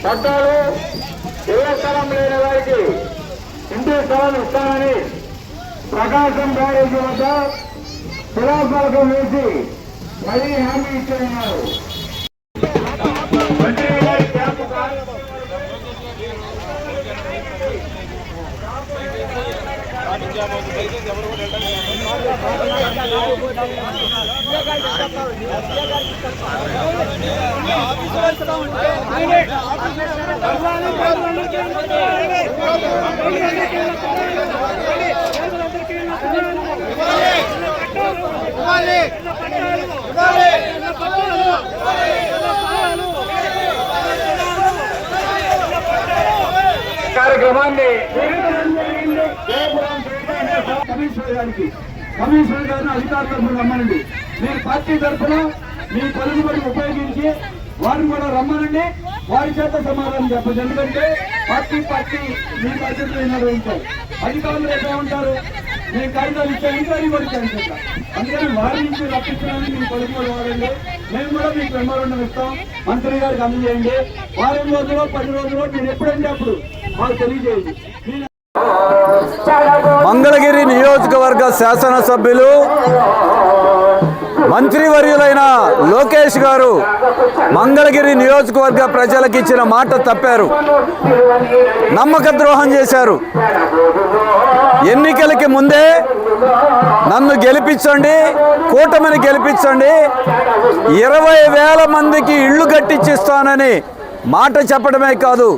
పట్టాలు ఇళ్ల స్థలం లేని వారికి ఇంటి స్థలం ఇస్తానని ప్రకాశం బ్యారేజీ వద్ద శిలాఫలకం వేసి మరీ హామీ ఇస్తున్నారు. కార్యక్రమాన్ని కమిషనర్ గారిని అధికారుల తరఫున రమ్మనండి. మీరు పార్టీ తరఫున మీ పలుకుబడి ఉపయోగించి వారిని కూడా రమ్మనండి. వారి చేత సమాధానం చెప్పండి. ఎందుకంటే పార్టీ మీ బాధ్యతలు నిర్వహించారు. అధికారులు ఎట్లా ఉంటారు? మేము కాగితాలు ఇచ్చే ఎంక్వైరీ కూడా చేయాలి. అందుకని వారి నుంచి రప్పించడానికి మీ పలుకుబడి వాడండి. మేము కూడా మీకు మెమోరాండం ఇస్తాం. మంత్రి గారికి అందజేయండి. వారం రోజులో 10 రోజుల్లో మీరు ఎప్పుడంటే అప్పుడు మాకు తెలియజేయండి. మంగళగిరి నియోజకవర్గ శాసనసభ్యులు మంత్రివర్యులైన లోకేష్ గారు మంగళగిరి నియోజకవర్గ ప్రజలకు ఇచ్చిన మాట తప్పారు. నమ్మక ద్రోహం చేశారు. ఎన్నికలకి ముందే నన్ను గెలిపించండి, కూటమిని గెలిపించండి, 20,000 మందికి ఇళ్లు కట్టించిస్తానని మాట చెప్పడమే కాదు,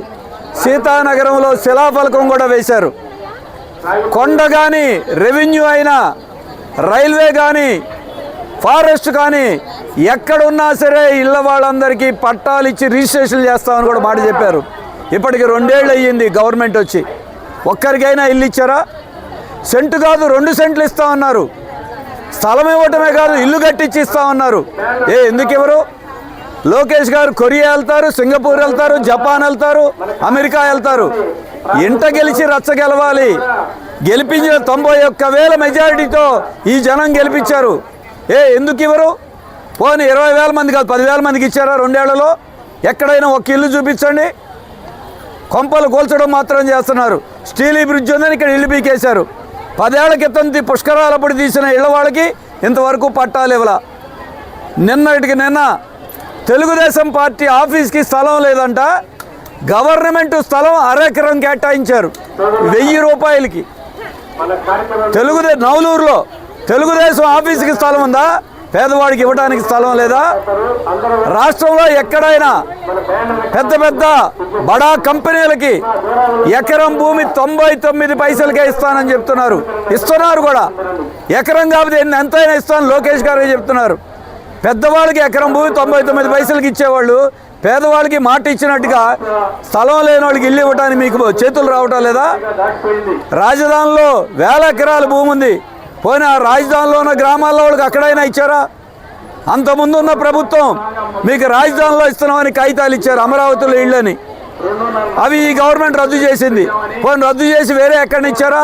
సీతానగరంలో శిలాఫలకం కూడా వేశారు. కొండ కానీ, రెవెన్యూ అయినా, రైల్వే కానీ, ఫారెస్ట్ కానీ ఎక్కడున్నా సరే ఇళ్ళ వాళ్ళందరికీ పట్టాలు ఇచ్చి రిజిస్ట్రేషన్ చేస్తామని కూడా మాట చెప్పారు. ఇప్పటికి 2 ఏళ్ళు అయ్యింది గవర్నమెంట్ వచ్చి. ఒక్కరికైనా ఇల్లు ఇచ్చారా? సెంటు కాదు 2 సెంట్లు ఇస్తామన్నారు. స్థలం ఇవ్వటమే కాదు ఇల్లు కట్టించి ఇస్తామన్నారు. ఎందుకు ఇవ్వరు? లోకేష్ గారు కొరియా వెళ్తారు, సింగపూర్ వెళ్తారు, జపాన్ వెళ్తారు, అమెరికా వెళ్తారు. ఇంట గెలిచి రచ్చ గెలవాలి. గెలిపించిన 91,000 మెజారిటీతో ఈ జనం గెలిపించారు. ఎందుకు ఇవ్వరు? పోనీ 20,000 మంది కాదు 10,000 మందికి ఇచ్చారా 2 ఏళ్లలో? ఎక్కడైనా ఒక ఇల్లు చూపించండి. కొంపలు కూల్చడం మాత్రం చేస్తున్నారు. స్టీలీ బ్రిడ్జ్ ఉందని ఇక్కడ ఇల్లు పీకేశారు. 10 ఏళ్ల క్రితం పుష్కరాలప్పుడు తీసిన ఇళ్ల వాళ్ళకి ఇంతవరకు పట్టాలు ఇవ్వాల. నిన్న తెలుగుదేశం పార్టీ ఆఫీస్కి స్థలం లేదంట. గవర్నమెంట్ స్థలం 1/2 ఎకరం కేటాయించారు 1000 రూపాయలకి. నవలూరులో తెలుగుదేశం ఆఫీస్కి స్థలం ఉందా? పేదవాడికి ఇవ్వడానికి స్థలం లేదా? రాష్ట్రంలో ఎక్కడైనా పెద్ద బడా కంపెనీలకి ఎకరం భూమి 99 పైసలకే ఇస్తానని చెప్తున్నారు. ఇస్తున్నారు కూడా. ఎకరం కాబట్టి ఎంతైనా ఇస్తాను లోకేష్ గారు చెప్తున్నారు. పెద్దవాళ్ళకి ఎకరం భూమి 99 పైసలకి ఇచ్చేవాళ్ళు పేదవాళ్ళకి మాట ఇచ్చినట్టుగా స్థలం లేని వాళ్ళకి ఇల్లు ఇవ్వడానికి మీకు చేతులు రావటం లేదా? రాజధానిలో 1000 ఎకరాల భూమి ఉంది. పోయినా రాజధానిలో ఉన్న గ్రామాల్లో వాళ్ళకి అక్కడైనా ఇచ్చారా? అంతకుముందు ఉన్న ప్రభుత్వం మీకు రాజధానిలో ఇస్తున్నామని కాగితాలు ఇచ్చారు, అమరావతిలో ఇళ్ళని. అవి ఈ గవర్నమెంట్ రద్దు చేసింది. కొన్ని రద్దు చేసి వేరే ఎక్కడిని ఇచ్చారా?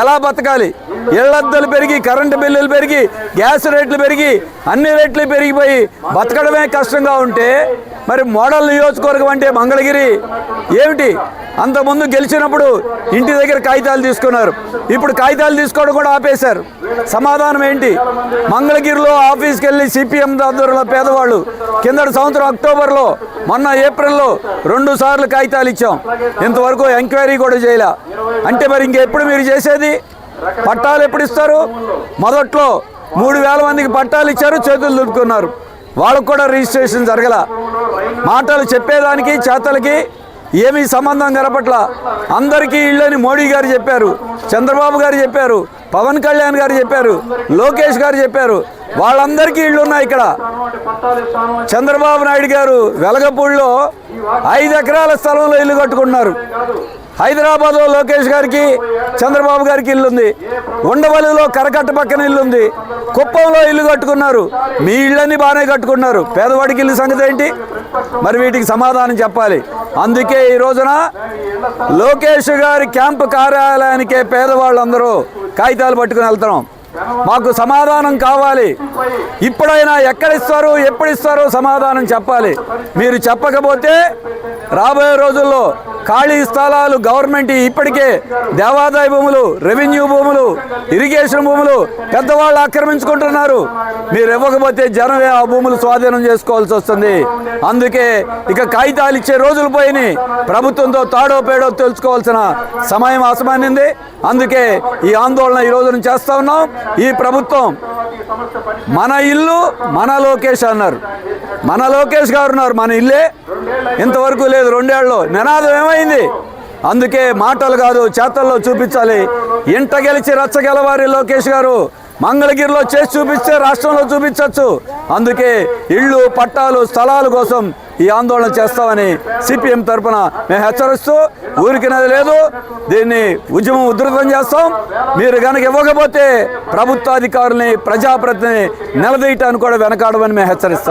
ఎలా బతకాలి? ఇళ్లద్దలు పెరిగి, కరెంటు బిల్లులు పెరిగి, గ్యాస్ రేట్లు పెరిగి, అన్ని రేట్లు పెరిగిపోయి బతకడమే కష్టంగా ఉంటే మరి మోడల్ నియోజకవర్గం అంటే మంగళగిరి ఏమిటి? అంతకుముందు గెలిచినప్పుడు ఇంటి దగ్గర కాగితాలు తీసుకున్నారు. ఇప్పుడు కాగితాలు తీసుకోవడం కూడా ఆపేశారు. సమాధానం ఏంటి? మంగళగిరిలో ఆఫీస్కి వెళ్ళి సిపిఎం ఆధ్వర్యంలో పేదవాళ్ళు కిందటి సంవత్సరం అక్టోబర్లో, మొన్న ఏప్రిల్లో 2 సార్లు కాగితాలు ఇచ్చాం. ఇంతవరకు ఎంక్వైరీ కూడా చేయలే. అంటే మరి ఇంకెప్పుడు మీరు చేసేది? పట్టాలు ఎప్పుడు ఇస్తారు? మొదట్లో 3,000 మందికి పట్టాలు ఇచ్చారు, చేతులు దులుపుకున్నారు. వాళ్ళకు కూడా రిజిస్ట్రేషన్ జరగల. మాటలు చెప్పేదానికి చేతలకి ఏమీ సంబంధం కనపట్ల. అందరికీ ఇళ్ళని మోడీ గారు చెప్పారు, చంద్రబాబు గారు చెప్పారు, పవన్ కళ్యాణ్ గారు చెప్పారు, లోకేష్ గారు చెప్పారు. వాళ్ళందరికీ ఇళ్ళు ఉన్నాయి. ఇక్కడ చంద్రబాబు నాయుడు గారు వెలగపూడిలో 5 ఎకరాల స్థలంలో ఇల్లు కట్టుకుంటున్నారు. హైదరాబాద్లో లోకేష్ గారికి, చంద్రబాబు గారికి ఇల్లుంది. ఉండవల్లిలో కరకట్ట పక్కన ఇల్లుంది. కుప్పంలో ఇల్లు కట్టుకున్నారు. మీ ఇళ్ళని బాగానే కట్టుకున్నారు. పేదవాడికి ఇల్లు సంగతి ఏంటి? మరి వీటికి సమాధానం చెప్పాలి. అందుకే ఈ రోజున లోకేష్ గారి క్యాంపు కార్యాలయానికే పేదవాళ్ళందరూ కాగితాలు పట్టుకుని వెళ్తున్నాం. మాకు సమాధానం కావాలి. ఇప్పుడైనా ఎక్కడిస్తారు, ఎప్పుడు ఇస్తారో సమాధానం చెప్పాలి. మీరు చెప్పకపోతే రాబోయే రోజుల్లో ఖాళీ స్థలాలు గవర్నమెంట్ ఇప్పటికే దేవాదాయ భూములు, రెవెన్యూ భూములు, ఇరిగేషన్ భూములు పెద్దవాళ్ళు ఆక్రమించుకుంటున్నారు. మీరు ఇవ్వకపోతే జనమే ఆ భూములు స్వాధీనం చేసుకోవాల్సి వస్తుంది. అందుకే ఇక కాగితాలు ఇచ్చే రోజులు పోయినాయి. ప్రభుత్వంతో తాడో పేడో తెలుసుకోవాల్సిన సమయం ఆసమానింది. అందుకే ఈ ఆందోళన ఈ రోజున చేస్తా ఉన్నాం. ఈ ప్రభుత్వం మన ఇల్లు మన లోకేష్ అన్నారు. మన లోకేష్ గారు ఉన్నారు, మన ఇల్లే ఇంతవరకు లేదు. 2 ఏళ్ళలో నినాదం ఏమైంది? అందుకే మాటలు కాదు చేతల్లో చూపించాలి. ఇంట గెలిచి రచ్చ గెలవారి లోకేష్ గారు మంగళగిరిలో చేసి చూపిస్తే రాష్ట్రంలో చూపించవచ్చు. అందుకే ఇళ్ళు, పట్టాలు, స్థలాల కోసం ఈ ఆందోళన చేస్తామని సిపిఎం తరఫున మేము హెచ్చరిస్తూ, ఊరికినది లేదు, దీన్ని ఉద్యమం ఉధృతం చేస్తాం. మీరు కనుక ఇవ్వకపోతే ప్రభుత్వాధికారుల్ని, ప్రజాప్రతిని నిలదీయటానికి కూడా వెనకాడమని మేము హెచ్చరిస్తాం.